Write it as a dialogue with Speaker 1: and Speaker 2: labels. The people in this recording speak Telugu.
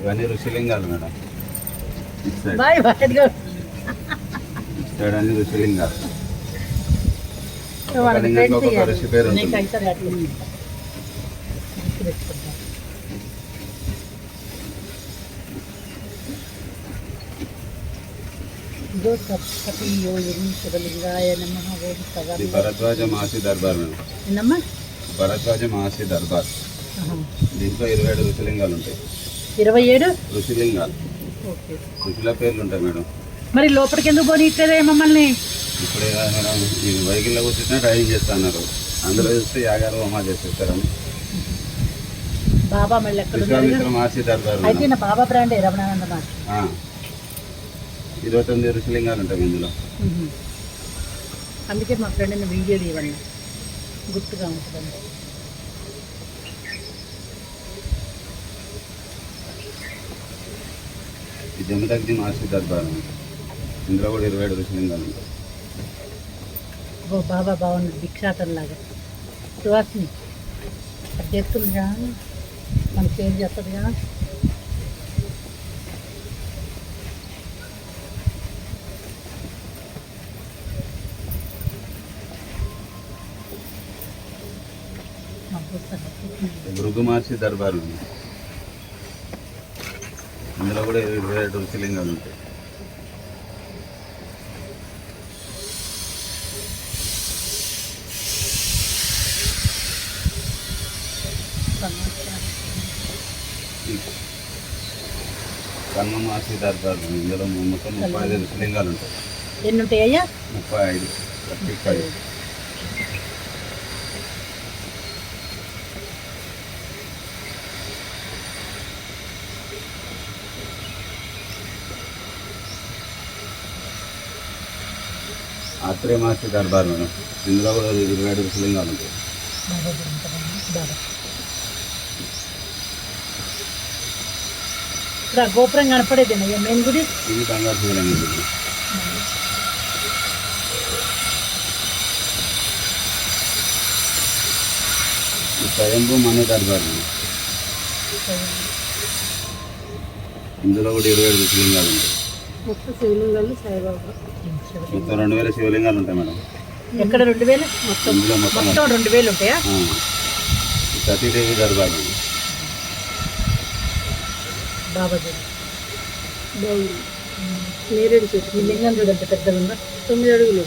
Speaker 1: ఇవన్నీ ఋషిలింగాలు మేడం.
Speaker 2: బాయ్
Speaker 1: సైడ్ అన్ని ఋషిలింగాలు. ఒక లింగంకి ఒక్కొక్క ఋషి పేరు ఉంటుంది. ఇది భరద్వాజ మహర్షి దర్బార్ మేడం. భరద్వాజ మహర్షి దర్బార్. దీంట్లో 27 ఋషిలింగాలు ఉంటాయి.
Speaker 2: 27
Speaker 1: ఋషిలింగాలు. ఋషుల పేర్లు ఉంటాయి మేడం.
Speaker 2: మరి లోపలికి ఎందుకు పోనీట్లేదే మమ్మల్ని?
Speaker 1: ఇప్పుడే మేడం ఈ వెహికల్లో కూర్చుంటే డ్రైవింగ్ చేస్తున్నారు. అందులో చూస్తే యాగారు హోమా చేసేస్తారని.
Speaker 2: బాబా మళ్ళీ
Speaker 1: విశ్వామిత్ర మహర్షి దర్బార్.
Speaker 2: అయితే నా బాబా బ్రాండే రమణానంద మహర్షి.
Speaker 1: 29 ఋషిలింగాలు ఉంటాయి ఇందులో.
Speaker 2: అందుకే మా ఫ్రెండ్ని వీడియో తీయమన్నా, గుర్తుగా ఉంటుందండి.
Speaker 1: ఈ జమదగ్ని మహర్షి దర్బార్. ఇందులో కూడా 27 ఋషిలింగాలు ఉంటాయి.
Speaker 2: ఓ బాబా బాగుంది, భిక్షాటంలాగా. సువాసిని అధ్యక్షులుగా మన పేరు చేస్తుందిగా.
Speaker 1: భృగు మహర్షి దర్బార్. ఇందులో కూడా 27 ఋషిలింగాలు ఉంటాయి. కన్మ మహర్షి దర్బార్. ఇందులో మొత్తం 35 ఋషిలింగాలు ఉంటాయి.
Speaker 2: ఎన్ని ఉంటాయ్యా?
Speaker 1: 35. ఆత్రేయ మహర్షి దర్బార్ మేడం. ఇందులో కూడా 27 ఋషిలింగాలు ఉంటాయి.
Speaker 2: గోపురం కనపడేది మెయిన్ గుడి.
Speaker 1: ఇది బంగారు శివలింగం. స్వయంభూ మను దర్బార్. ఇందులో కూడా 27 ఋషిలింగాలు ఉంటాయి.
Speaker 2: మొత్తం శివలింగాలు సాయిబాబా.
Speaker 1: మొత్తం 2000 శివలింగాలు ఉంటాయి మేడం.
Speaker 2: ఎక్కడ 2000? మొత్తం 2000 ఉంటాయా?
Speaker 1: సతీదేవి దర్బార్.
Speaker 2: బాబాజీ నేరేడు చెట్టు. లింగం చూడండి, పెద్దగా ఉందా? 9 అడుగులు.